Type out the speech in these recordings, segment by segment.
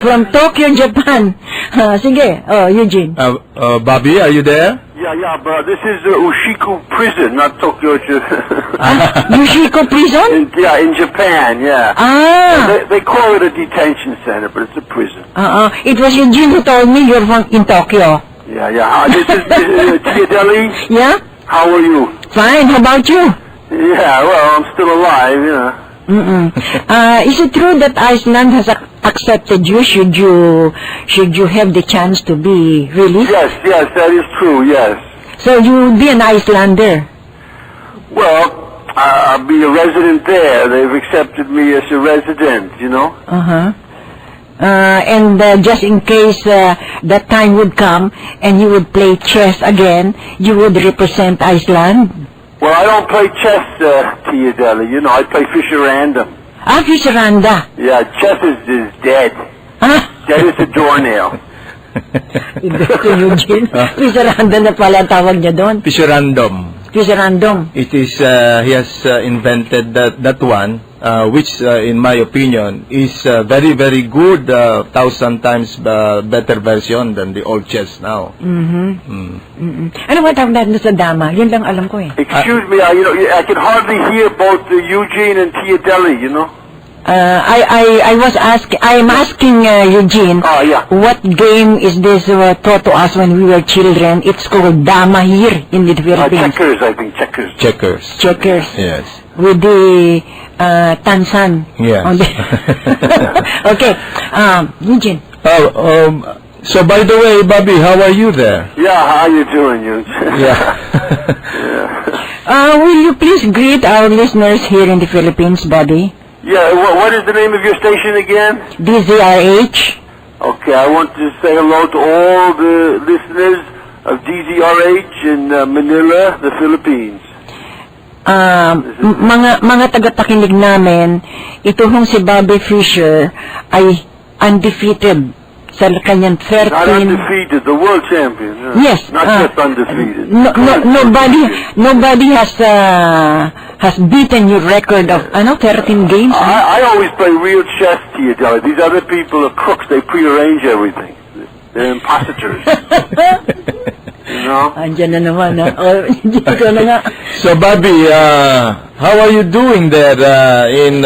from Tokyo, Japan. Sige, Eugene. Bobby, are you there? Yeah, but this is Ushiko Prison, not Tokyo. Ushiko Prison? In Japan, yeah. They call it a detention center, but it's a prison. It was Eugene who told me you're from in Tokyo. Yeah. This is Tia Deli. Yeah? How are you? Fine, how about you? Yeah, well, I'm still alive, Is it true that Iceland has accepted you? Should you have the chance to be released? Yes, that is true, yes. So you will be an Icelander? Well, I'll be a resident there. They've accepted me as a resident, And just in case that time would come and you would play chess again, you would represent Iceland? Well, I don't play chess, Tia Deli. I play Fischer random. Fischer randa. Yeah, chess is dead. Dead as a doornail. Ito Eugene. Fischer randa na pala tawag niya doon. Fischer random. Fischer random. It is, he has invented that one, which in my opinion is very, very good, 1,000 times better version than the old chess now. Ano ba tawag natin sa dama? Yun lang alam ko eh. Excuse me, I can hardly hear both Eugene and Tia Deli, I'm asking Eugene, what game is this taught to us when we were children? It's called dama here in the Philippines. Checkers, I think, checkers. Checkers. Yes. With the tansan. Yes. Okay, Eugene. So by the way, Bobby, how are you there? Yeah, how you doing, Eugene? Will you please greet our listeners here in the Philippines, Bobby? Yeah, what is the name of your station again? DZRH. Okay, I want to say hello to all the listeners of DZRH in Manila, the Philippines. Mga tagapakinig namin, ito hong si Bobby Fischer ay undefeated sa kanyang 13... Not undefeated, the world champion. Yes. Not just undefeated. Nobody has beaten your record of 13 games. I always play real chess, Tia Deli. These other people are crooks. They prearrange everything. They're imposters. Andiyan na naman. So, Bobby, how are you doing there in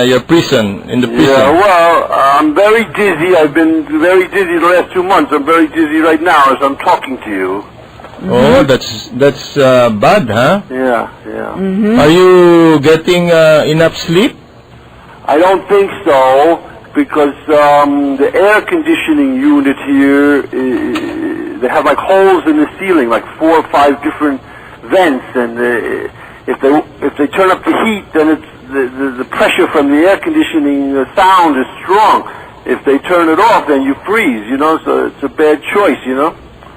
your prison? In the prison? Yeah, well, I'm very dizzy. I've been very dizzy the last 2 months. I'm very dizzy right now as I'm talking to you. Oh, that's bad, huh? Yeah. Are you getting enough sleep? I don't think so, because the air conditioning unit here, they have like holes in the ceiling, like 4 or 5 different vents, and if they turn up the heat, then it's the pressure from the air conditioning sound is strong. If they turn it off, then you freeze, so it's a bad choice,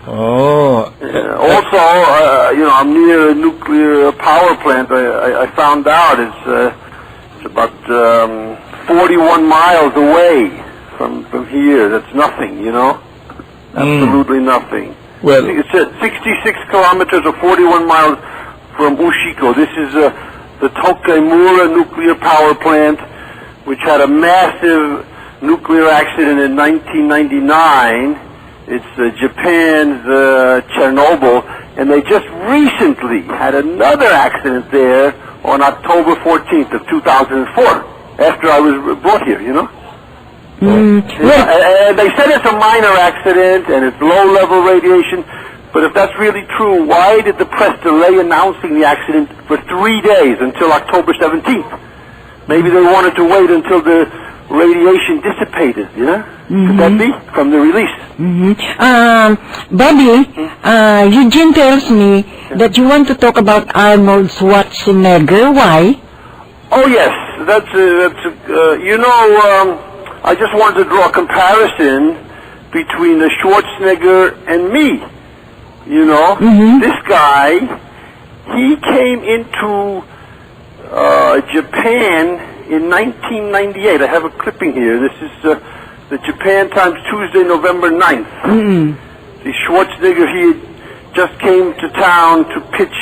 Oh. Also, I'm near a nuclear power plant. I found out it's about 41 miles away from here. That's nothing, Absolutely nothing. Well, it's 66 kilometers or 41 miles from Ushiko. This is the Tokemura nuclear power plant, which had a massive nuclear accident in 1999. It's Japan's Chernobyl, and they just recently had another accident there on October 14th of 2004, after I was brought here, And they said it's a minor accident, and it's low-level radiation, but if that's really true, why did the press delay announcing the accident for 3 days until October 17th? Maybe they wanted to wait until the radiation dissipated, Could that be from the release? Bobby, Eugene tells me that you want to talk about Arnold Schwarzenegger. Why? Oh yes, that's I just wanted to draw a comparison between the Schwarzenegger and me. This guy, he came into Japan in 1998. I have a clipping here. This is the Japan Times, Tuesday, November 9th. The Schwarzenegger, he just came to town to pitch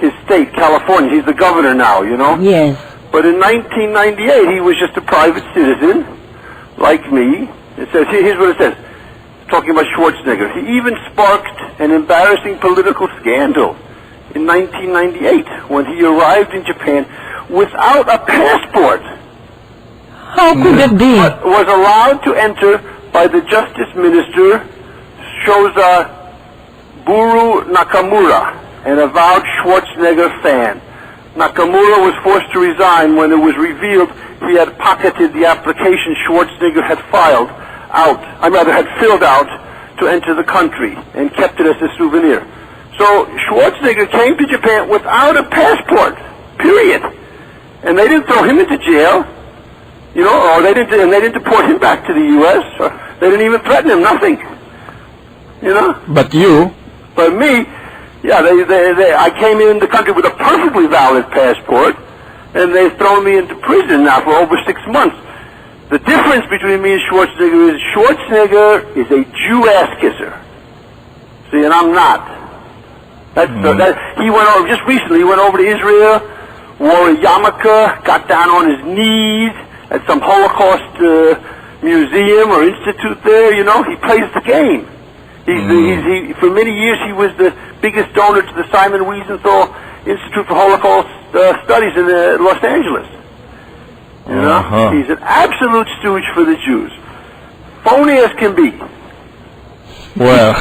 his state, California. He's the governor now, Yes. But in 1998, he was just a private citizen, like me, It says, here's what it says, talking about Schwarzenegger. He even sparked an embarrassing political scandal in 1998 when he arrived in Japan without a passport. How could that be? But was allowed to enter by the Justice Minister, Shoza Buru Nakamura, an avowed Schwarzenegger fan. Nakamura was forced to resign when it was revealed he had pocketed the application Schwarzenegger had filled out to enter the country and kept it as a souvenir. So Schwarzenegger came to Japan without a passport, period. And they didn't throw him into jail, or they didn't deport him back to the U.S., or they didn't even threaten him, nothing. But you? But me, I came in the country with a perfectly valid passport, and they've thrown me into prison now for over 6 months. The difference between me and Schwarzenegger is a Jew ass kisser. See, and I'm not. He went over, just recently, he went over to Israel, wore a yarmulke, got down on his knees at some Holocaust museum or institute there, he plays the game. For many years he was the biggest donor to the Simon Wiesenthal Institute for Holocaust Studies in Los Angeles. He's an absolute stooge for the Jews. Phony as can be. Well,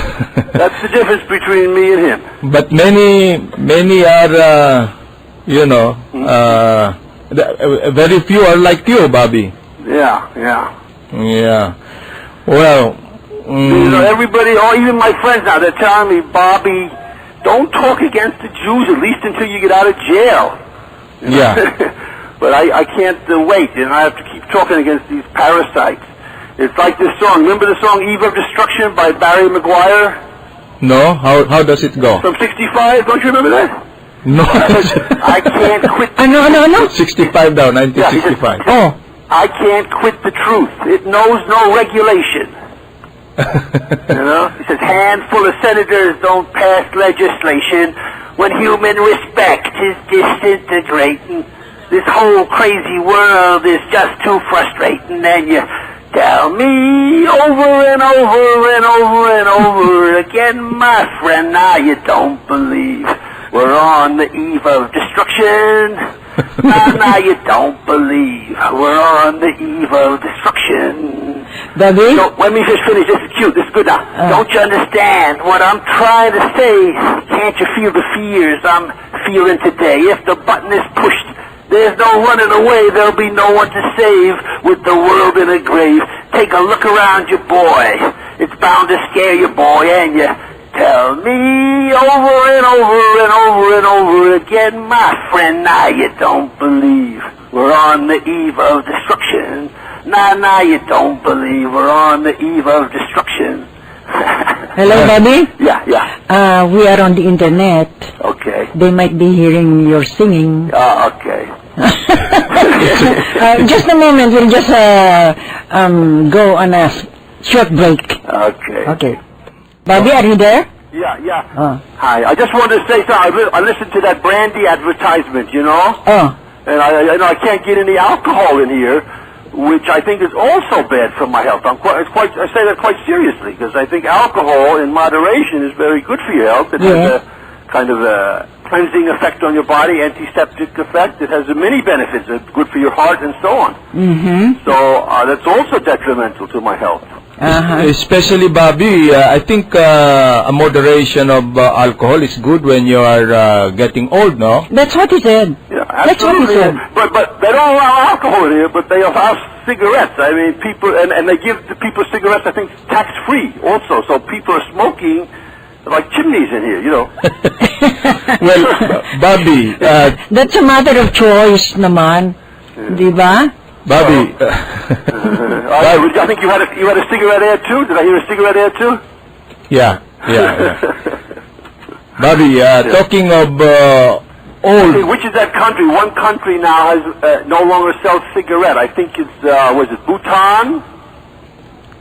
that's the difference between me and him. But many are, very few are like you, Bobby. Yeah. Well, everybody, even my friends now, they're telling me, Bobby, don't talk against the Jews at least until you get out of jail. Yeah. But I can't wait, and I have to keep talking against these parasites. It's like this song. Remember the song Eve of Destruction by Barry McGuire? No? How does it go? From 65? Don't you remember that? No. I can't quit. No. 65 now, 1965. Yeah, I can't quit the truth. It knows no regulation. He says, handful of senators don't pass legislation when human respect is disintegrating. This whole crazy world is just too frustrating, and you tell me over and over and over and over again, my friend, now you don't believe we're on the eve of destruction. Now you don't believe we're on the eve of destruction. Bobby? So, let me just finish. This is cute. This is good now. Don't you understand what I'm trying to say? Can't you feel the fears I'm feeling today? If the button is pushed, there's no running away. There'll be no one to save with the world in a grave. Take a look around you, boy. It's bound to scare you, boy, and you tell me over and over and over and over again, my friend, now you don't believe we're on the eve of destruction. Now you don't believe we're on the eve of destruction. Hello, Bobby? Yeah. We are on the internet. Okay. They might be hearing your singing. Okay. Just a moment. We'll just go on a short break. Okay. Bobby, are you there? Yeah. Hi. I just wanted to say something. I listened to that brandy advertisement, and I can't get any alcohol in here, which I think is also bad for my health. I say that quite seriously, because I think alcohol in moderation is very good for your health. It has a kind of a cleansing effect on your body, antiseptic effect. It has many benefits. It's good for your heart and so on. Mm-hmm. So that's also detrimental to my health. Especially, Bobby, I think a moderation of alcohol is good when you are getting old, no? That's what he said. Yeah, That's what he absolutely. said. But they don't allow alcohol here, but they allow cigarettes. I mean, people, and they give the people cigarettes, I think, tax-free also. So people are smoking like chimneys in here, Well, Bobby... That's a matter of choice naman. Di ba? Bobby... I think you had a cigarette ad too? Did I hear a cigarette ad too? Yeah. Bobby, talking of old... Hey, which is that country? One country now has no longer sells cigarette. I think it's, was it Bhutan?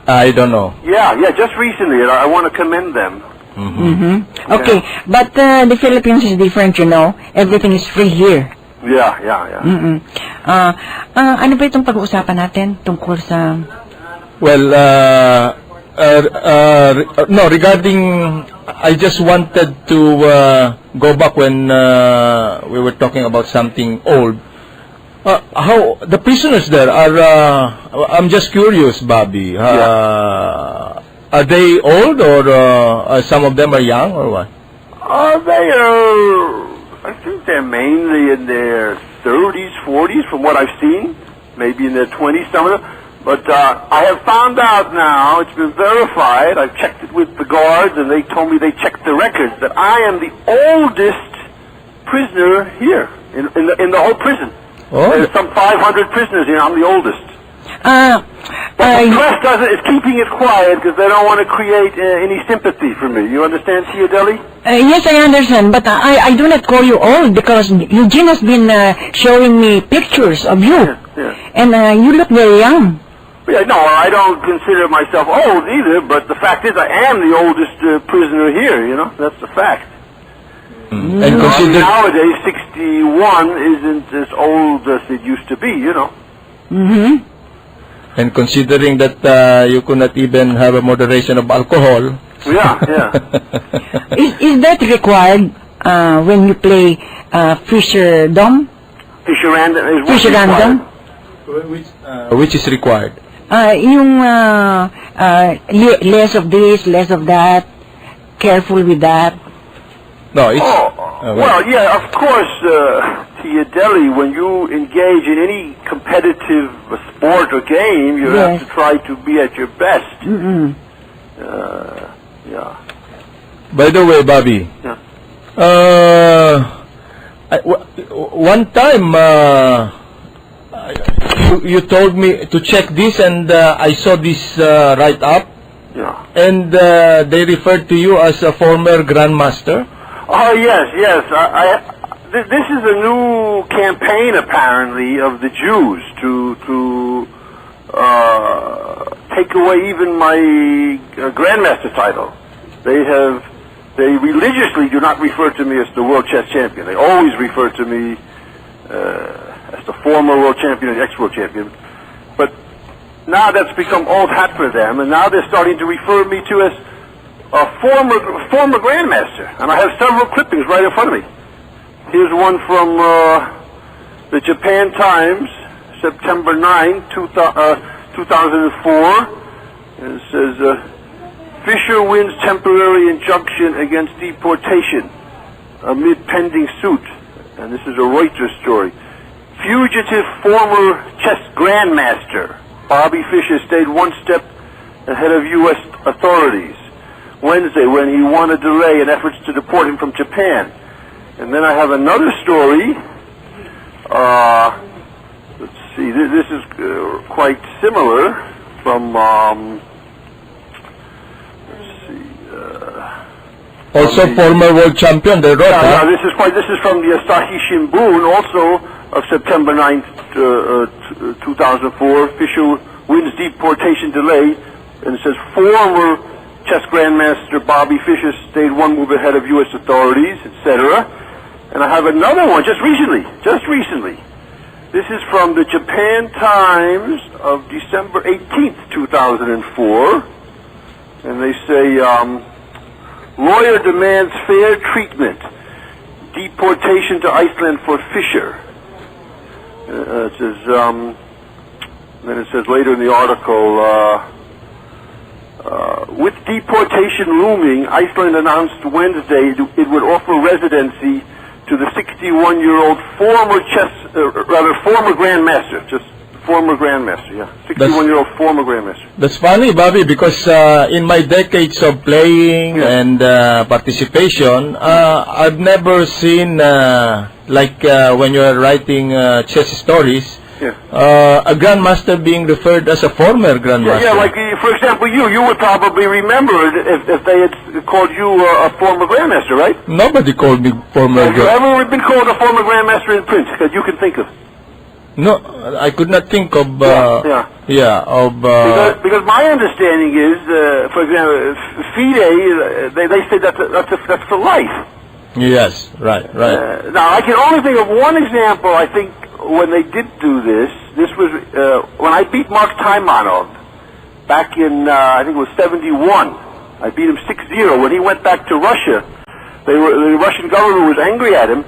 I don't know. Yeah, just recently. I want to commend them. Mm-hmm. Okay, but the Philippines is different, Everything is free here. Yeah. Ano ba itong pag-uusapan natin tungkol sa Well, no, regarding, I just wanted to go back when we were talking about something old. How the prisoners there are? I'm just curious, Bobby. Are they old, or some of them are young, or what? They are. I think they're mainly in their 30s, 40s, from what I've seen. Maybe in their 20s, some of them. But I have found out now, it's been verified, I've checked it with the guards, and they told me they checked the records, that I am the oldest prisoner here, in the whole prison. Oh. There's some 500 prisoners here, I'm the oldest. But the press is keeping it quiet because they don't want to create any sympathy for me. You understand, Ciadelli? Yes, I understand, but I do not call you old because Eugene has been showing me pictures of you. Yeah. And you look very young. Yeah, no, I don't consider myself old either, but the fact is I am the oldest prisoner here, you know? That's the fact. Mm. And consider... nowadays, 61 isn't as old as it used to be, you know? Mm-hmm. And considering that you could not even have a moderation of alcohol... Yeah. Is that required when you play Fischer Dom? Fischer Random is Fischer Random? Which is required? Yung less of this, less of that, careful with that. No, it's... well, yeah, of course, Ciadelli, when you engage in any competitive sport or game, you have to try to be at your best. Mm-mm. Yeah. By the way, Bobby, one time you told me to check this, and I saw this write-up, and they referred to you as a former grandmaster. Oh, yes. This is a new campaign, apparently, of the Jews to take away even my grandmaster title. They religiously do not refer to me as the world chess champion. They always refer to me as the former world champion and ex-world champion. But now that's become old hat for them, and now they're starting to refer me to as a former grandmaster. And I have several clippings right in front of me. Here's one from the Japan Times, September 9, 2004. And it says, Fischer wins temporary injunction against deportation amid pending suit. And this is a Reuters story. Fugitive former chess grandmaster Bobby Fischer stayed one step ahead of U.S. authorities Wednesday when he won a delay in efforts to deport him from Japan. And then I have another story. Let's see, this is quite similar from, also former world champion, they wrote that. This is from the Asahi Shimbun, also of September 9th, 2004. Fischer wins deportation delay, and it says former chess grandmaster Bobby Fischer stayed one move ahead of U.S. authorities, etc. And I have another one just recently. This is from the Japan Times of December 18th, 2004. And they say, lawyer demands fair treatment. Deportation to Iceland for Fischer. It says, then it says later in the article, with deportation looming, Iceland announced Wednesday it would offer residency to the 61-year-old former grandmaster, 61-year-old former grandmaster. That's funny, Bobby, because in my decades of playing and participation, I've never seen, when you're writing chess stories, a grandmaster being referred as a former grandmaster. For example, you would probably remember if they had called you a former grandmaster, right? Nobody called me former grandmaster. Have you ever been called a former grandmaster in print that you can think of? No, I could not think of, because my understanding is, for example, FIDE, they say that's for life. Yes, right. Now, I can only think of one example, I think, when they did do this. This was when I beat Mark Taimanov back in, I think it was 71. I beat him 6-0. When he went back to Russia, the Russian government was angry at him,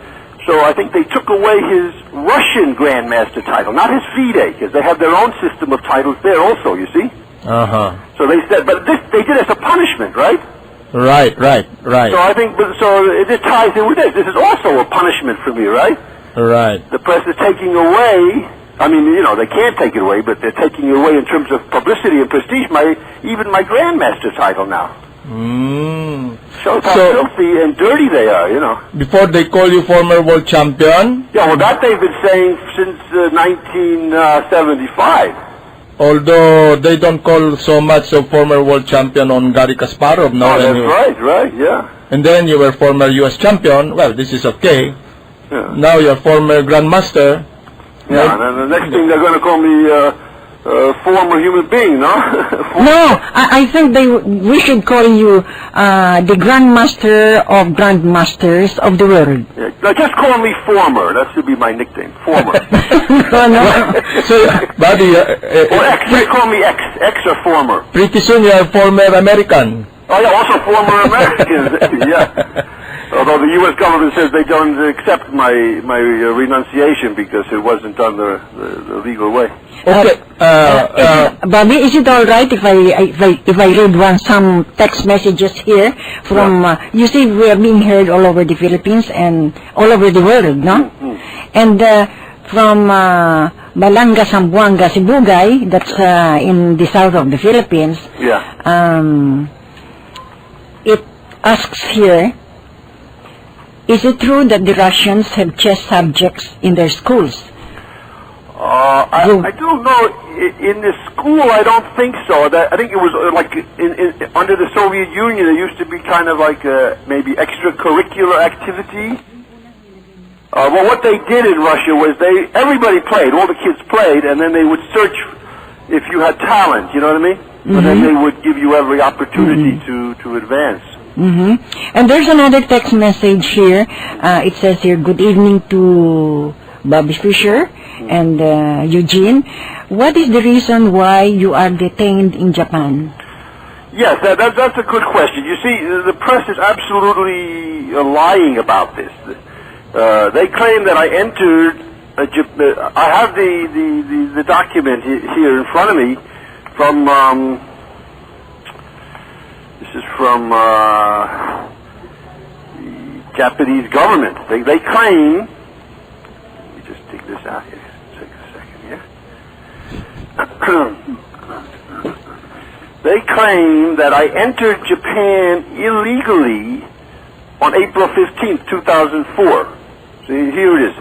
so I think they took away his Russian Grandmaster title, not his FIDE, because they have their own system of titles there also, you see? Uh-huh. So they said, but this, they did it as a punishment, right? Right. So I think, so it ties in with this. This is also a punishment for me, right? Right. The press is taking away, I mean, you know, they can't take it away, but they're taking it away in terms of publicity and prestige, even my Grandmaster title now. Shows how filthy and dirty they are, you know. Before they call you former world champion? Yeah, well, that they've been saying since 1975. Although they don't call so much of former world champion on Garry Kasparov now. Oh, that's right, yeah. And then you were former U.S. champion. Well, this is okay. Yeah. Now you're former grandmaster. Yeah, and then the next thing they're going to call me former human being, no? No, I think we should call you the Grandmaster of Grandmasters of the world. Yeah, now just call me former. That should be my nickname, former. No. So, buddy, Or X. They call me X. X or former. pretty soon you're former American. Oh, yeah, also former Americans. Yeah. Although the U.S. government says they don't accept my renunciation because it wasn't done the legal way. Okay. Bobby, is it all right if I read some text messages here from? You see, we are being heard all over the Philippines and all over the world, no? And from Balanga, Zamboanga, Sibugay, that's in the south of the Philippines. Yeah. It asks here. Is it true that the Russians have chess subjects in their schools? I don't know. In the school, I don't think so. I think it was like under the Soviet Union, there used to be kind of like maybe extracurricular activity. Well, what they did in Russia was everybody played, all the kids played, and then they would search if you had talent. You know what I mean? So then they would give you every opportunity to advance. And there's another text message here. It says here, good evening to Bobby Fischer and Eugene. What is the reason why you are detained in Japan? Yes, that's a good question. You see, the press is absolutely lying about this. They claim that I entered, I have the document here in front of me from, this is from the Japanese government. They claim, let me just take this out here, take a second here. They claim that I entered Japan illegally on April 15th, 2004. See, here it is.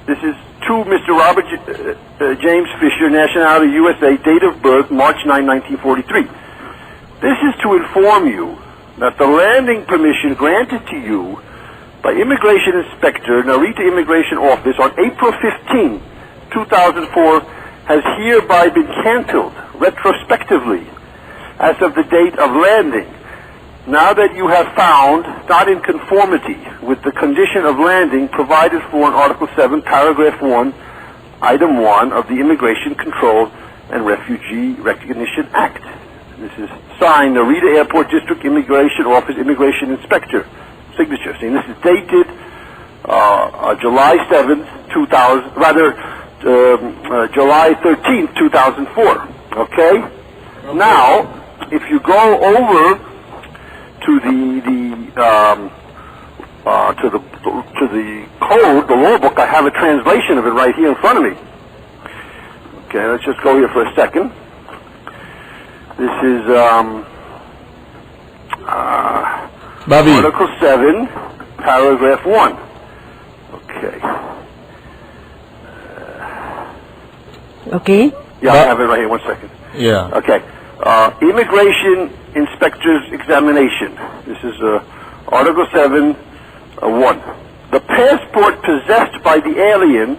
This is to Mr. Robert James Fischer, nationality USA, date of birth March 9, 1943. This is to inform you that the landing permission granted to you by Immigration Inspector, Narita Immigration Office on April 15, 2004 has hereby been canceled retrospectively as of the date of landing. Now that you have found not in conformity with the condition of landing provided for in Article 7, Paragraph 1, Item 1 of the Immigration Control and Refugee Recognition Act. This is signed, Narita Airport District Immigration Office Immigration Inspector. Signature. See, this is dated July 7th, 2000, July 13th, 2004. Okay? Now, if you go over to the code, the law book, I have a translation of it right here in front of me. Okay, let's just go here for a second. This is Bobby. Article 7, Paragraph 1. Okay. Okay. Yeah, I have it right here. 1 second. Yeah. Okay. Immigration Inspector's Examination. This is Article 7, 1. The passport possessed by the alien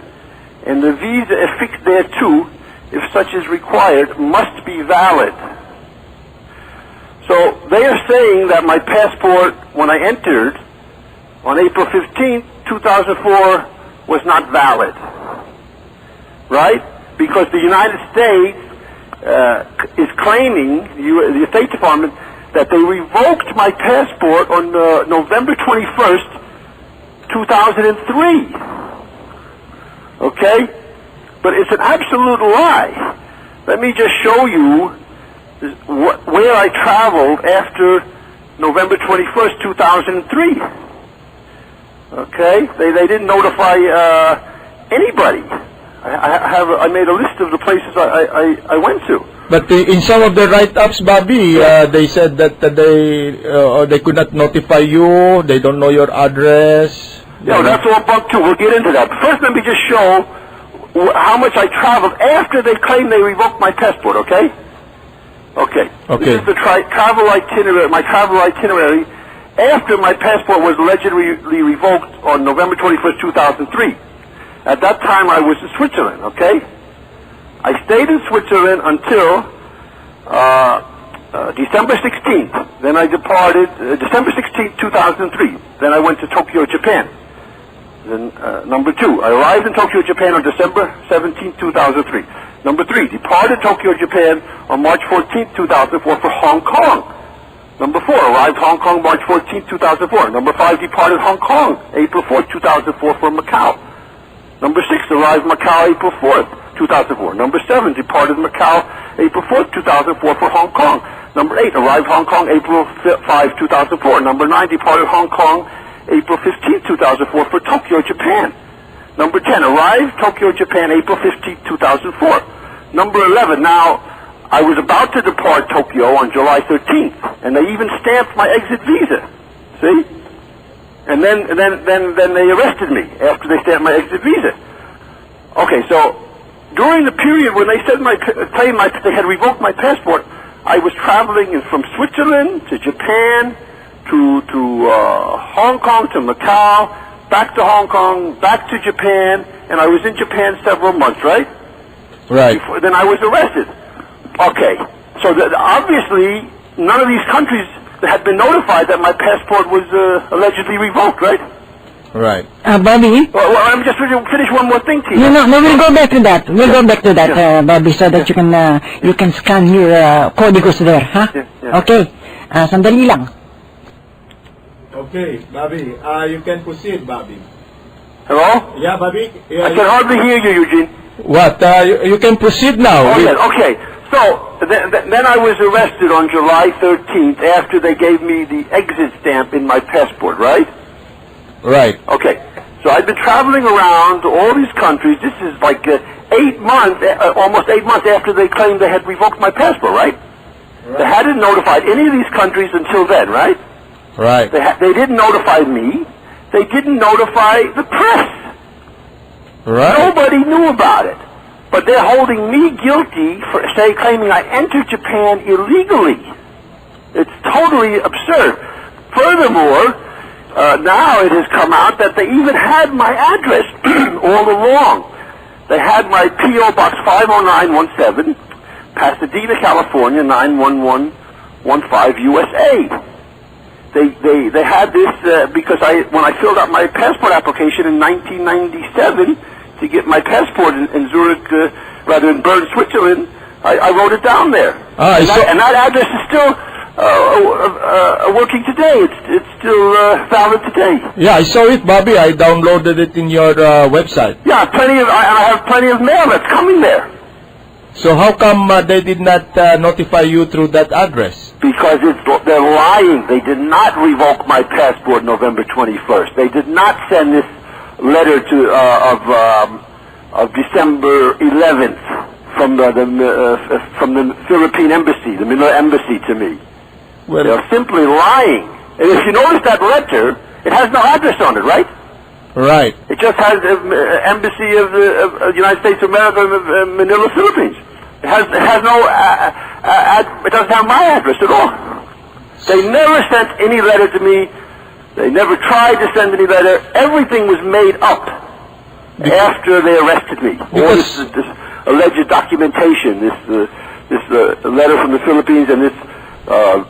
and the visa affixed thereto, if such is required, must be valid. So they are saying that my passport, when I entered on April 15, 2004, was not valid. Right? Because the United States is claiming, the State Department, that they revoked my passport on November 21st, 2003. Okay? But it's an absolute lie. Let me just show you where I traveled after November 21st, 2003. Okay? They didn't notify anybody. I made a list of the places I went to. But in some of the write-ups, Bobby, they said that they could not notify you. They don't know your address. No, that's all bunk too. We'll get into that. But first, let me just show how much I traveled after they claimed they revoked my passport. Okay. Okay. This is the travel itinerary. My travel itinerary after my passport was allegedly revoked on November 21st, 2003. At that time, I was in Switzerland, okay? I stayed in Switzerland until December 16th. Then I departed, December 16th, 2003. Then I went to Tokyo, Japan. Then, number 2, I arrived in Tokyo, Japan on December 17th, 2003. Number 3, departed Tokyo, Japan on March 14th, 2004 for Hong Kong. Number 4, arrived Hong Kong March 14th, 2004. Number 5, departed Hong Kong April 4th, 2004 for Macau. Number 6, arrived Macau April 4th, 2004. Number 7, departed Macau April 4th, 2004 for Hong Kong. Number 8, arrived Hong Kong April 5, 2004. Number 9, departed Hong Kong April 15th, 2004 for Tokyo, Japan. Number 10, arrived Tokyo, Japan April 15th, 2004. Number 11, now, I was about to depart Tokyo on July 13th, and they even stamped my exit visa. See? And then they arrested me after they stamped my exit visa. Okay, so during the period when they said they had revoked my passport, I was traveling from Switzerland to Japan to Hong Kong to Macau, back to Hong Kong, back to Japan, and I was in Japan several months, right? Right. Then I was arrested. Okay, so obviously none of these countries had been notified that my passport was allegedly revoked, right? Right. Bobby? Well, I'm just going to finish one more thing to you. No, we'll go back to that. We'll go back to that, Bobby, so that you can scan your códigos there, huh? Yeah. Okay. Sandali lang. Okay, Bobby. You can proceed, Bobby. Hello? Yeah, Bobby. I can hardly hear you, Eugene. What? You can proceed now. Oh, yes. Okay. So, then I was arrested on July 13th after they gave me the exit stamp in my passport, right? Right. Okay. So I've been traveling around to all these countries. This is like 8 months, almost 8 months after they claimed they had revoked my passport, right? They hadn't notified any of these countries until then, right? Right. They didn't notify me. They didn't notify the press. Right. Nobody knew about it. But they're holding me guilty for, claiming I entered Japan illegally. It's totally absurd. Furthermore, now it has come out that they even had my address all along. They had my P.O. Box 50917, Pasadena, California, 91115, USA. They had this because when I filled out my passport application in 1997 to get my passport in Zurich, rather in Bern, Switzerland, I wrote it down there. And that address is still working today. It's still valid today. Yeah, I saw it, Bobby. I downloaded it in your website. Yeah, I have plenty of mail that's coming there. So how come they did not notify you through that address? Because they're lying. They did not revoke my passport November 21st. They did not send this letter of December 11th from the Philippine embassy, the Manila embassy, to me. Well, they're simply lying. And if you notice that letter, it has no address on it, right? Right. It just has embassy of the United States of America in Manila, Philippines. It has no it doesn't have my address at all. They never sent any letter to me. They never tried to send any letter. Everything was made up after they arrested me. All this alleged documentation, this letter from the Philippines, and this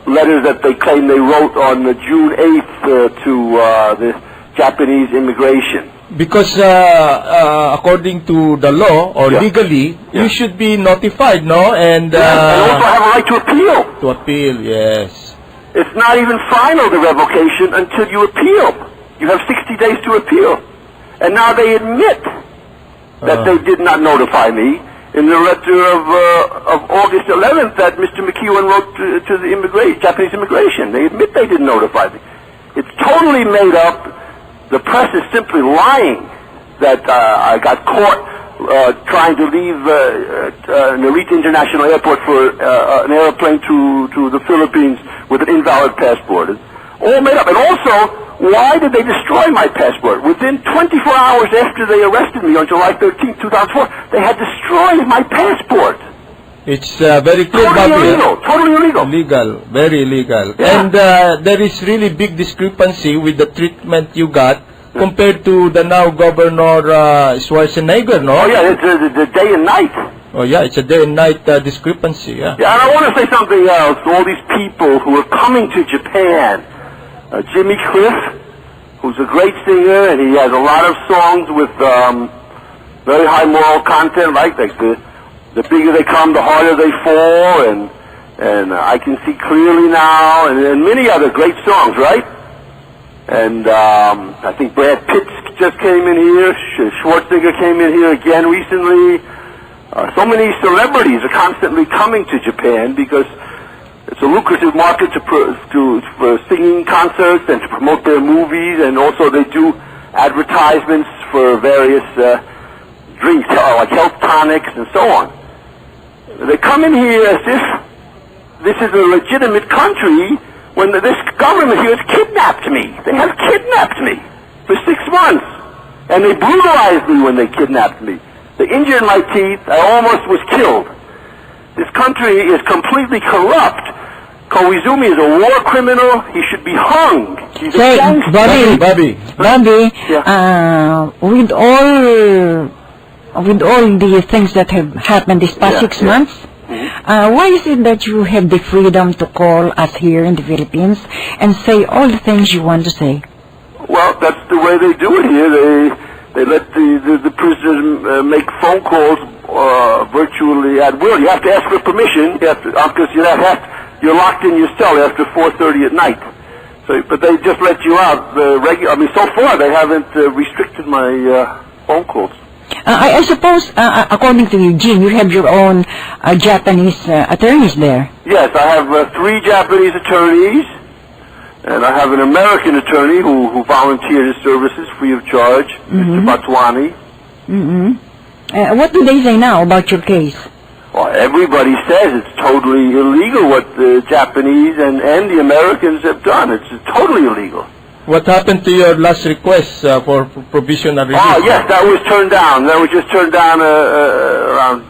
letter that they claim they wrote on June 8th to the Japanese immigration. Because according to the law or Yeah. legally, Yeah. you should be notified, no? And and also have a right to appeal. to appeal, yes. It's not even final, the revocation, until you appeal. You have 60 days to appeal. And now they admit that they did not notify me in the letter of August 11th that Mr. McEwen wrote to the Japanese immigration. They admit they didn't notify me. It's totally made up. The press is simply lying that I got caught trying to leave Narita International Airport for an airplane to the Philippines with an invalid passport. It's all made up. And also, why did they destroy my passport? Within 24 hours after they arrested me on July 13, 2004, they had destroyed my passport. It's very clear, Totally Bobby. illegal. Totally illegal. Illegal, very illegal. Yeah. And there is really big discrepancy with the treatment you got compared to the now Governor Schwarzenegger, no? Oh, yeah, it's the day and night. Oh, yeah, it's a day and night discrepancy, yeah. Yeah, and I want to say something else to all these people who are coming to Japan. Jimmy Cliff, who's a great singer, and he has a lot of songs with very high moral content, like the bigger they come, the harder they fall, and I Can See Clearly Now, and many other great songs, right? And I think Brad Pitt just came in here, Schwarzenegger came in here again recently. So many celebrities are constantly coming to Japan because it's a lucrative market for singing concerts and to promote their movies, and also they do advertisements for various drinks, like health tonics and so on. They come in here as if this is a legitimate country when this government here has kidnapped me. They have kidnapped me for 6 months, and they brutalized me when they kidnapped me. They injured my teeth. I almost was killed. This country is completely corrupt. Koizumi is a war criminal. He should be hung. He's a Say, gangster. Bobby, Yeah. with all the things that have happened these past 6 months, why is it that you have the freedom to call us here in the Philippines and say all the things you want to say? Well, that's the way they do it here. They let the prisoners make phone calls virtually at will. You have to ask for permission. You have to, because you're locked in your cell after 4:30 at night. So, but they just let you out. I mean, so far they haven't restricted my phone calls. I suppose, according to Eugene, you have your own Japanese attorneys there. Yes, I have 3 Japanese attorneys, and I have an American attorney who volunteered his services free of charge, Mr. Batwani. What do they say now about your case? Well, everybody says it's totally illegal what the Japanese and the Americans have done. It's totally illegal. What happened to your last request for provisional release? Oh, yes, that was turned down. That was just turned down around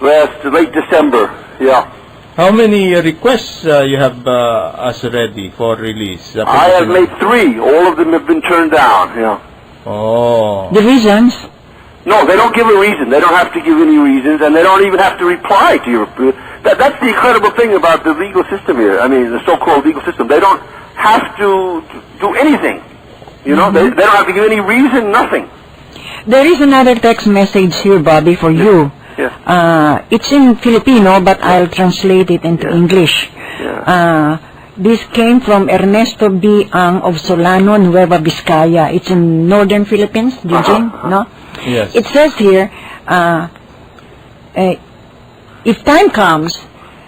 late December. Yeah. How many requests you have as ready for release? I have made 3. All of them have been turned down. Yeah. Oh. The reasons? No, they don't give a reason. They don't have to give any reasons, and they don't even have to reply to your... That's the incredible thing about the legal system here. I mean, the so-called legal system. They don't have to do anything. You know, they don't have to give any reason, nothing. There is another text message here, Bobby, for you. Yes. It's in Filipino, but I'll translate it into English. Yeah. This came from Ernesto B. Ang of Solano, Nueva Vizcaya. It's in northern Philippines, Eugene, no? Yes. It says here, if time comes,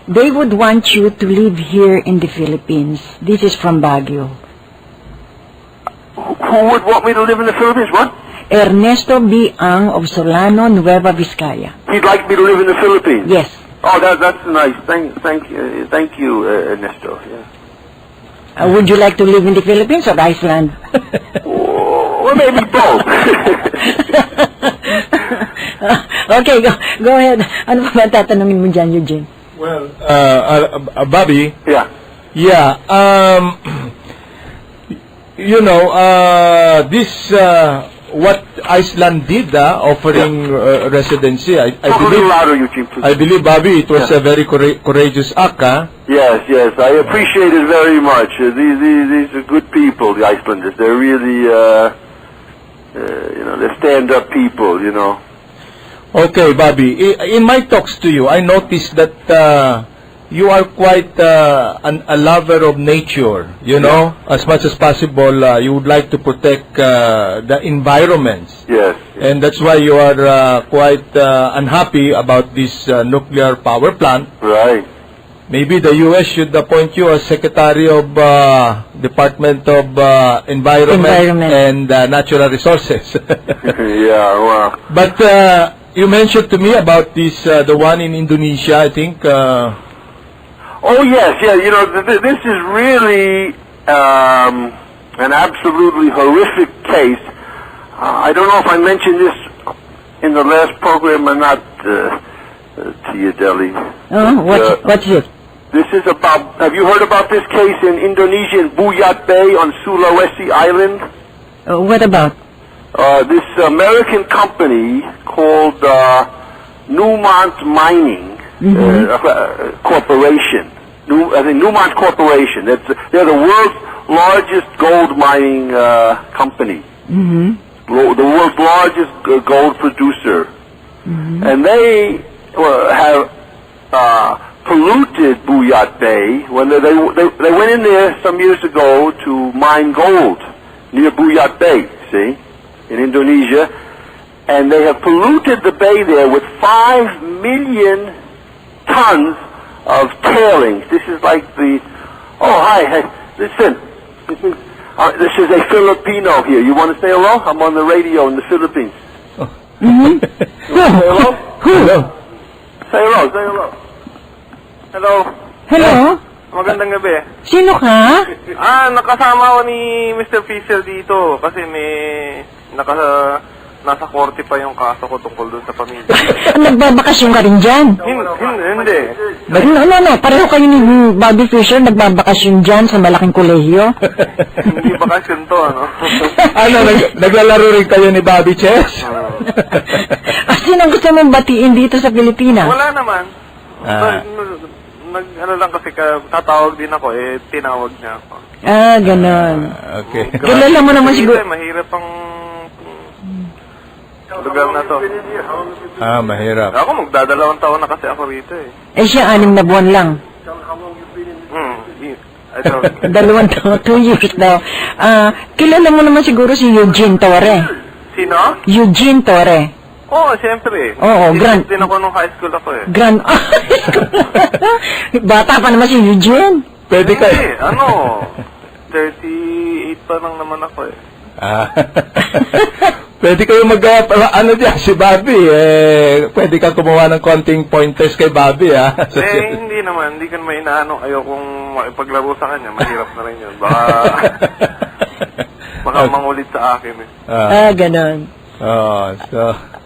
they would want you to live here in the Philippines. This is from Baguio. Who would want me to live in the Philippines? What? Ernesto B. Ang of Solano, Nueva Vizcaya. He'd like me to live in the Philippines? Yes. Oh, that's nice. Thank you, Ernesto. Yeah. Would you like to live in the Philippines or Iceland? Or maybe both. Okay, go ahead. Ano pa ba tatanungin mo dyan, Eugene? Well, Bobby. Yeah. Yeah. You know, this what Iceland did, offering residency. I believe. Louder, Eugene, please. I believe, Bobby, it was a very courageous act. Yes, I appreciate it very much. These are good people, the Icelanders. They're really they're stand-up people, Okay, Bobby. In my talks to you, I noticed that you are quite a lover of nature. As much as possible, you would like to protect the environments. Yes. And that's why you are quite unhappy about this nuclear power plant. Right. Maybe the U.S. should appoint you as Secretary of Department of Environment and Natural Resources. Yeah, well. But you mentioned to me about this, the one in Indonesia, I think. Oh, yes, yeah. This is really an absolutely horrific case. I don't know if I mentioned this in the last program or not, to you, Deli. Oh, what's it? This is about, have you heard about this case in Indonesia, in Buyat Bay on Sulawesi Island? What about? This American company called Newmont Mining Corporation. Newmont Corporation. They're the world's largest gold mining company. Mm-hmm. The world's largest gold producer. Mm-hmm. And they have polluted Buyat Bay when they went in there some years ago to mine gold near Buyat Bay, see, in Indonesia, and they have polluted the bay there with 5 million tons of tailings. This is like the, hey, listen, this is a Filipino here. You want to say hello? I'm on the radio in the Philippines. Mm-hmm. Say hello? Hello. Say hello, say hello. Hello. Hello? Magandang gabi. Sino ka? Nakasama ko ni Mr. Fischer dito kasi nasa korte pa yung kaso ko tungkol doon sa pamilya. Nagbabakasyon ka rin dyan? Hindi. No. Pareho kayo ni Bobby Fischer nagbabakasyon dyan sa malaking kolehiyo. Hindi bakasyon to, Naglalaro rin kayo ni Bobby Chess? Sino gusto mong batiin dito sa Pilipinas? Wala naman. Lang kasi tatawag din ako, tinawag niya ako. Ganon. Okay. Kilala mo naman siguro. Mahirap ang lugar na to. Mahirap. Ako magdadalawang taon na kasi ako rito Siya 6 na buwan lang. Ito. 2 taon, 2 years daw. Kilala mo naman siguro si Eugene Torre. Sino? Eugene Torre. Oo, siyempre. Oo, grand. Din ako nung high school ako Grand. Bata pa naman si Eugene. Pwede ka. 38 pa lang naman ako Pwede kayo dyan, si Bobby, pwede ka gumawa ng konting pointers kay Bobby, hindi naman, hindi ko naman inaano, ayokong makipaglaro sa kanya, mahirap na rin yun. Baka mangulit sa akin Ganon.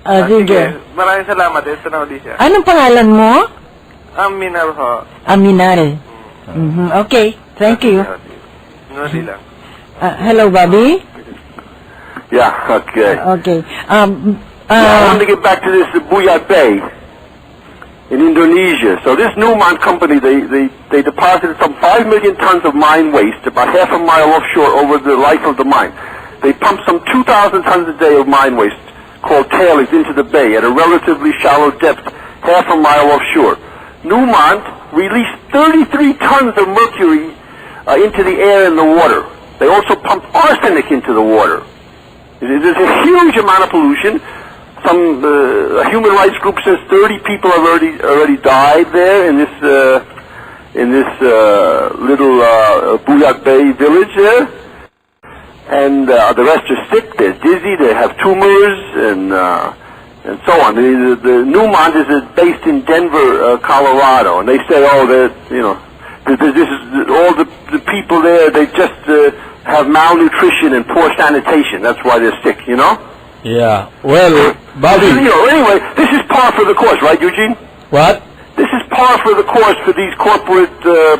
Sige. Maraming salamat, ito na ulit siya. Anong pangalan mo? Aminal ho. Aminal. Okay, thank you. Lang. Hello, Bobby? Yeah, okay. Okay. I wanted to get back to this Buyat Bay in Indonesia. So this Newmont company, they deposited some 5 million tons of mine waste about half a mile offshore over the life of the mine. They pumped some 2,000 tons a day of mine waste called tailings into the bay at a relatively shallow depth, half a mile offshore. Newmont released 33 tons of mercury into the air and the water. They also pumped arsenic into the water. There's a huge amount of pollution. Some human rights group says 30 people have already died there in this little Buyat Bay village there. And the rest are sick, they're dizzy, they have tumors, and so on. The Newmont is based in Denver, Colorado, and they say, this is all the people there, they just have malnutrition and poor sanitation. That's why they're sick, Yeah. Well, Bobby. Anyway, this is par for the course, right, Eugene? What? This is par for the course for these corporate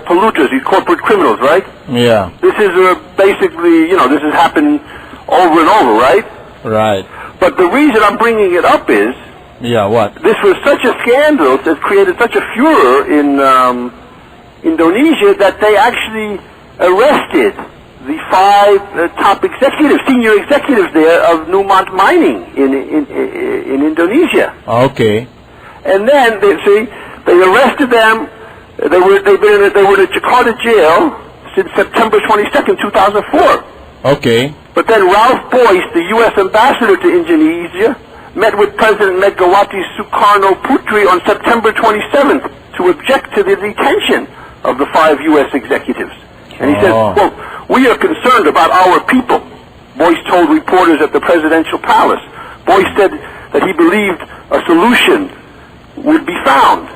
polluters, these corporate criminals, right? Yeah. This is basically, this has happened over and over, right? Right. But the reason I'm bringing it up is... Yeah, what? This was such a scandal that created such a furor in Indonesia that they actually arrested the 5 top executives, senior executives there of Newmont Mining in Indonesia. Okay. And then they arrested them. They were in a Jakarta jail since September 22nd, 2004. Okay. But then Ralph Boyce, the U.S. ambassador to Indonesia, met with President Megawati Sukarno Putri on September 27th to object to the detention of the 5 U.S. executives. And he said, quote, "We are concerned about our people," Boyce told reporters at the presidential palace. Boyce said that he believed a solution would be found.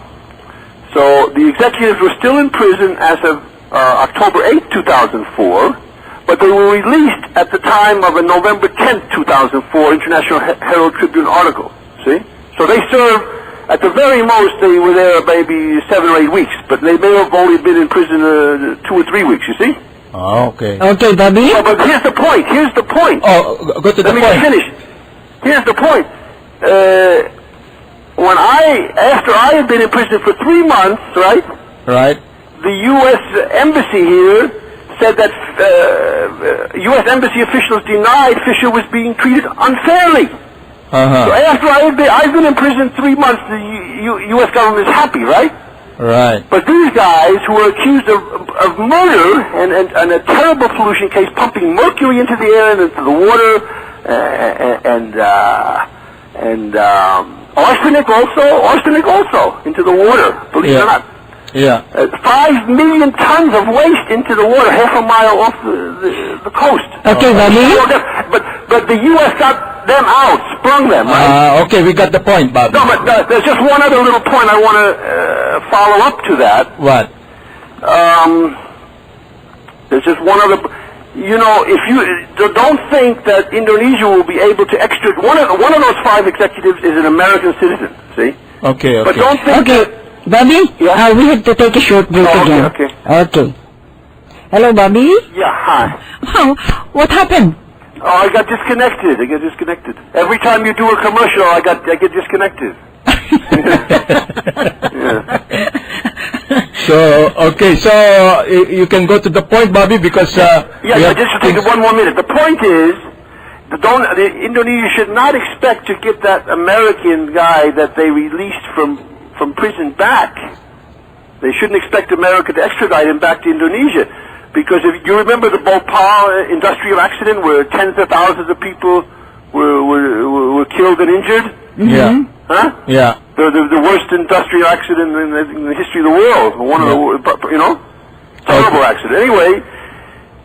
So the executives were still in prison as of October 8, 2004, but they were released at the time of a November 10, 2004 International Herald Tribune article. See? So they served, at the very most, they were there maybe 7 or 8 weeks, but they may have only been in prison 2 or 3 weeks, you see? Okay. Okay, Bobby. Oh, but here's the point. Oh, go to the Let me point. finish. Here's the point. After I had been in prison for 3 months, right? Right. The U.S. Embassy here said that U.S. Embassy officials denied Fischer was being treated unfairly. So after I've been in prison 3 months, the U.S. government is happy, right? Right. But these guys who are accused of murder and a terrible pollution case, pumping mercury into the air and into the water, and arsenic also into the water, believe it or not. Yeah. 5 million tons of waste into the water, half a mile off the coast. Okay, Bobby. But the U.S. got them out, sprung them, right? Okay, we got the point, Bobby. No, but there's just one other little point I want to follow up to that. What? There's just one other. You know, if you don't think that Indonesia will be able to extradite one of those 5 executives is an American citizen. See? Okay. But don't think. Okay, Bobby. Yeah? We have to take a short break again. Okay. Hello, Bobby. Yeah. Hi. Oh, what happened? Oh, I got disconnected. Every time you do a commercial, I get disconnected. Yeah. So you can go to the point, Bobby, because just to take it 1 more minute. The point is, Indonesia should not expect to get that American guy that they released from prison back. They shouldn't expect America to extradite him back to Indonesia. Because if you remember the Bhopal industrial accident where tens of thousands of people were killed and injured? Yeah. Huh? Yeah. The worst industrial accident in the history of the world. One of the, terrible accident. Anyway,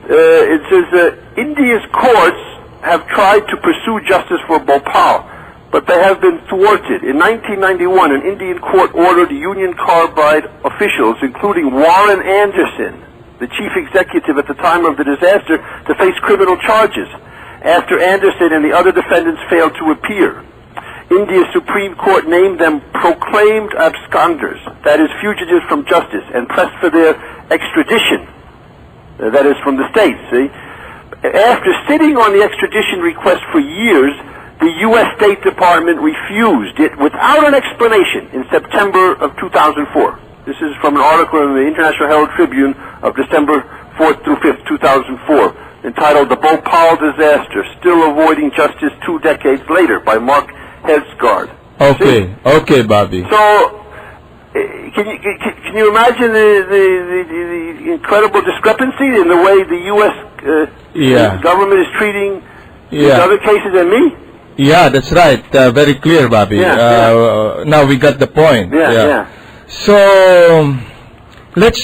it says India's courts have tried to pursue justice for Bhopal, but they have been thwarted. In 1991, an Indian court ordered Union Carbide officials, including Warren Anderson, the chief executive at the time of the disaster, to face criminal charges after Anderson and the other defendants failed to appear. India's Supreme Court named them proclaimed absconders, that is, fugitives from justice, and pressed for their extradition, that is, from the states. See? After sitting on the extradition request for years, the U.S. State Department refused it without an explanation in September of 2004. This is from an article in the International Herald Tribune of December 4th through 5th, 2004, entitled "The Bhopal Disaster, Still Avoiding Justice 2 Decades Later" by Mark Hedsgard. Okay, Bobby. So, can you imagine the incredible discrepancy in the way the U.S. Government is treating these other cases than me? Yeah, that's right. Very clear, Bobby. Now we got the point. Yeah. So, let's,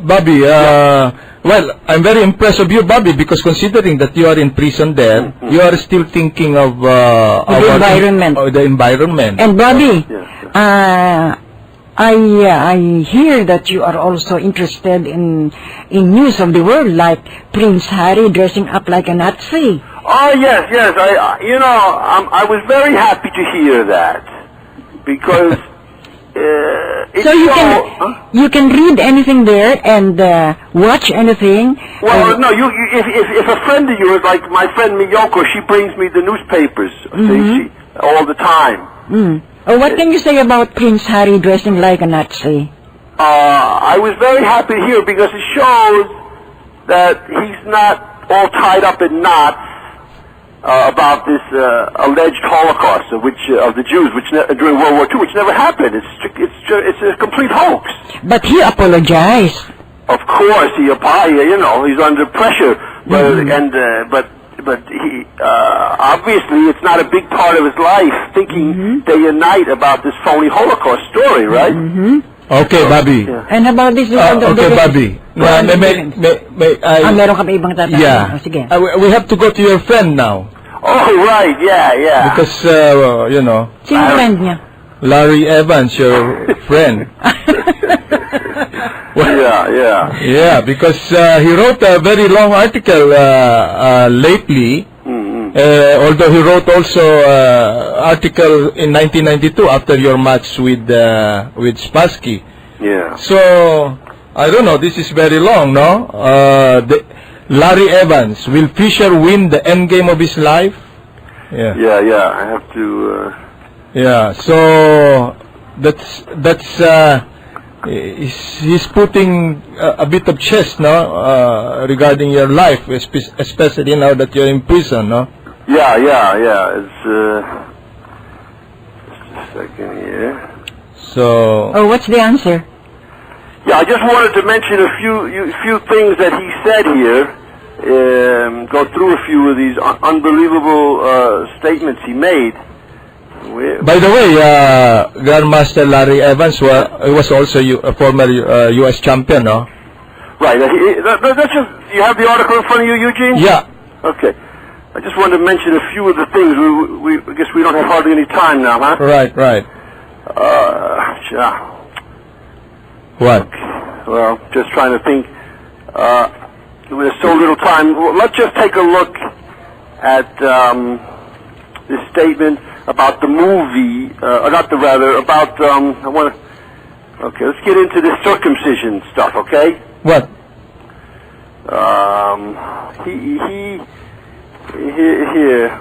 Bobby, well, I'm very impressed of you, Bobby, because considering that you are in prison there, you are still thinking of the environment. The environment. And Bobby, I hear that you are also interested in news of the world, like Prince Harry dressing up like a Nazi. Oh yes. I was very happy to hear that because. So you can read anything there and watch anything. Well, no, if a friend of yours, like my friend Miyoko, she brings me the newspapers all the time. What can you say about Prince Harry dressing like a Nazi? I was very happy to hear because it shows that he's not all tied up in knots about this alleged Holocaust of the Jews, during World War II, which never happened. It's a complete hoax. But he apologized. Of course, he's under pressure, but he obviously it's not a big part of his life thinking day and night about this phony Holocaust story, right? Okay, Bobby. Yeah. And about this... Okay, Bobby. meron ka pa ibang tatanong? Yeah. Oh, sige. We have to go to your friend now. Oh, right, yeah. Because, Sino friend niya? Larry Evans, your friend. Yeah. Yeah, because he wrote a very long article lately. Although he wrote also article in 1992 after your match with Spassky. Yeah. So I don't know. This is very long, no? Larry Evans, will Fischer win the end game of his life? Yeah. I have to. Yeah. So that's he's putting a bit of chest, no, regarding your life, especially now that you're in prison, no? Yeah. It's just a second here. So. Oh, what's the answer? Yeah, I just wanted to mention a few things that he said here. Go through a few of these unbelievable statements he made. By the way, Grandmaster Larry Evans was also a former U.S. champion, no? Right. That's just, you have the article in front of you, Eugene? Yeah. Okay. I just wanted to mention a few of the things. I guess we don't have hardly any time now, huh? Right. What? Well, just trying to think. There's so little time. Well, let's just take a look at this statement about the movie, about, okay, let's get into this circumcision stuff, okay? What?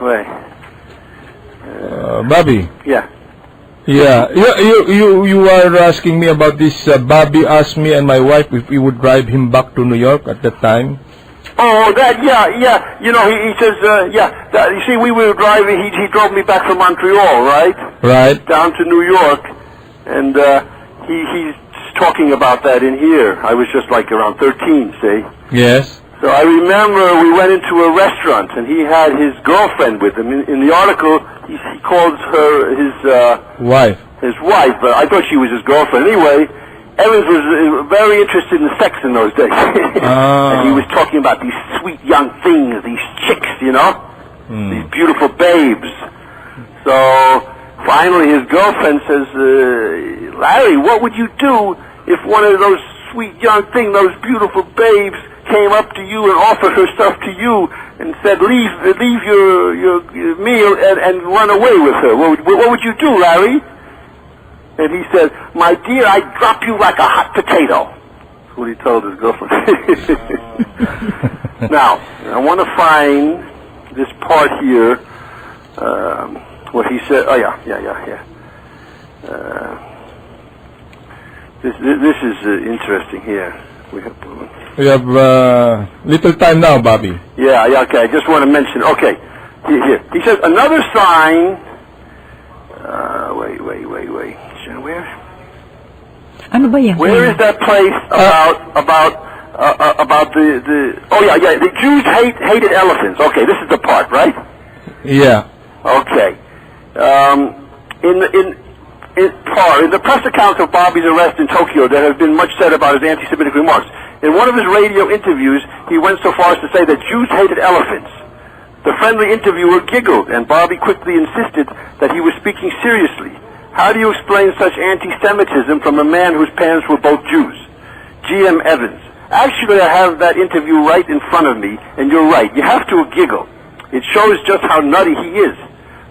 Wait. Bobby. Yeah. Yeah. You are asking me about this. Bobby asked me and my wife if we would drive him back to New York at that time. Oh, yeah. You know, he says, you see, we were driving, he drove me back from Montreal, right? Right. Down to New York, and he's talking about that in here. I was just like around 13, see? Yes. So I remember we went into a restaurant, and he had his girlfriend with him. In the article, he calls her his wife. His wife, but I thought she was his girlfriend. Anyway, Evans was very interested in sex in those days. And he was talking about these sweet young things, these chicks, these beautiful babes. So finally his girlfriend says, Larry, what would you do if one of those sweet young things, those beautiful babes, came up to you and offered her stuff to you and said, leave your meal and run away with her? What would you do, Larry? And he said, my dear, I'd drop you like a hot potato. That's what he told his girlfriend. Now, I want to find this part here, what he said. Oh, yeah. This is interesting here. We have little time now, Bobby. Yeah, okay. I just want to mention. Okay, here. He says another sign. Wait. Where? Ano ba yan? Where is that place about the? Oh yeah. The Jews hated elephants. Okay, this is the part, right? Yeah. Okay. In the press accounts of Bobby's arrest in Tokyo, there has been much said about his anti-Semitic remarks. In one of his radio interviews, he went so far as to say that Jews hated elephants. The friendly interviewer giggled, and Bobby quickly insisted that he was speaking seriously. How do you explain such anti-Semitism from a man whose parents were both Jews? G.M. Evans. Actually, I have that interview right in front of me, and you're right. You have to giggle. It shows just how nutty he is.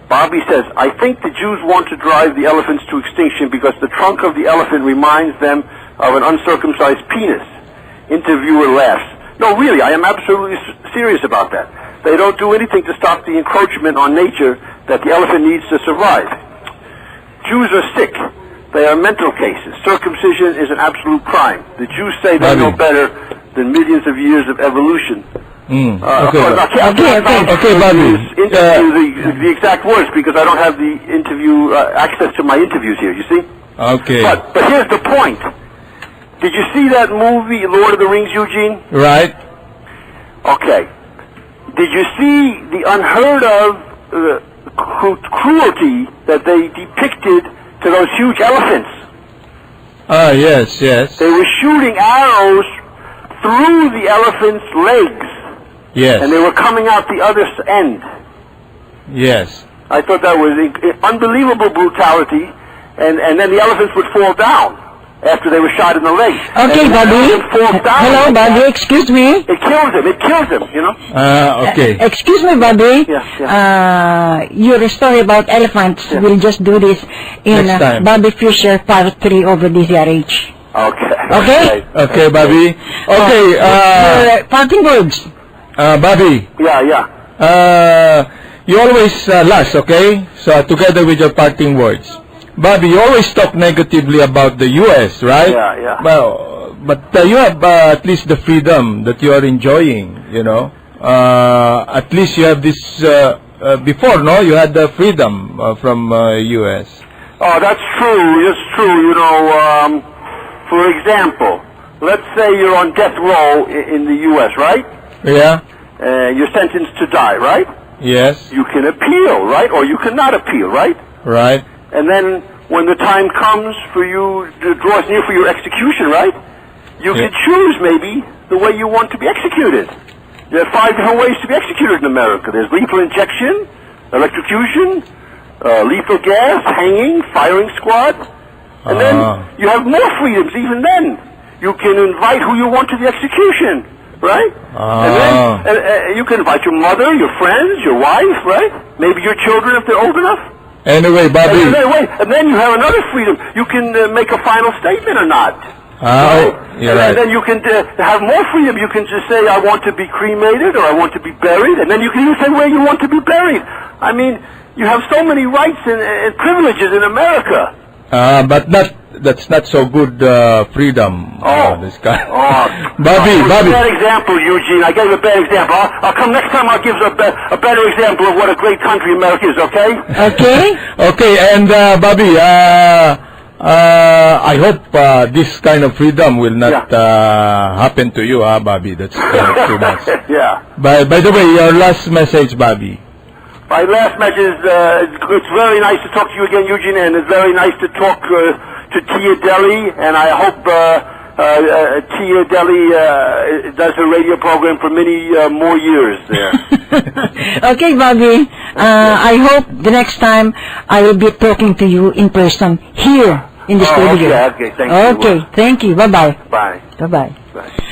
Bobby says, I think the Jews want to drive the elephants to extinction because the trunk of the elephant reminds them of an uncircumcised penis. Interviewer laughs. No, really, I am absolutely serious about that. They don't do anything to stop the encroachment on nature that the elephant needs to survive. Jews are sick. They are mental cases. Circumcision is an absolute crime. The Jews say they know better than millions of years of evolution. Okay. Okay, Bobby. Interview the exact words because I don't have the interview access to my interviews here. You see? Okay. But here's the point. Did you see that movie, Lord of the Rings, Eugene? Right. Okay. Did you see the unheard of cruelty that they depicted to those huge elephants? Yes, yes. They were shooting arrows through the elephant's legs, Yes. and they were coming out the other end. Yes. I thought that was unbelievable brutality, and then the elephants would fall down after they were shot in the legs. Okay, and Bobby. Hello, Bobby. Excuse me. It kills him, you know? Okay. Excuse me, Bobby. Yeah. Your story about elephants, we'll just do this in Next time. Bobby Fischer Part 3 over DCRH. Okay. Okay? Okay, Bobby. Okay, Your parting words. Bobby. Yeah. You always last, okay? So together with your parting words. Bobby, you always talk negatively about the U.S., right? Yeah. Well, but you have at least the freedom that you are enjoying, you know. At least you have this, before, no? You had the freedom from U.S. Oh, that's true. It's true. You know, for example, let's say you're on death row in the U.S., right? Yeah? You're sentenced to die, right? Yes. You can appeal, right? Or you cannot appeal, right? Right. And then when the time comes for you to draw near for your execution, right? You can choose maybe the way you want to be executed. There are 5 different ways to be executed in America. There's lethal injection, electrocution, lethal gas, hanging, firing squad. And then you have more freedoms even then. You can invite who you want to the execution, right? And then you can invite your mother, your friends, your wife, right? Maybe your children if they're old enough. Anyway, Bobby. And then you have another freedom. You can make a final statement or not. Right? And then you can have more freedom. You can just say, I want to be cremated or I want to be buried. And then you can even say where you want to be buried. I mean, you have so many rights and privileges in America. But that's not so good freedom. This guy. Bobby. Bad example, Eugene. I gave a bad example. I'll come next time. I'll give a better example of what a great country America is. Okay? Okay. Okay. And Bobby, I hope this kind of freedom will not happen to you, Bobby. That's too much. Yeah. By the way, your last message, Bobby. My last message is it's very nice to talk to you again, Eugene, and it's very nice to talk to Tia Deli, and I hope Tia Deli does her radio program for many more years there. Okay, Bobby. I hope the next time I will be talking to you in person here in the studio. Okay, thank you. Okay, thank you. Bye-bye. Bye. Bye-bye. Bye.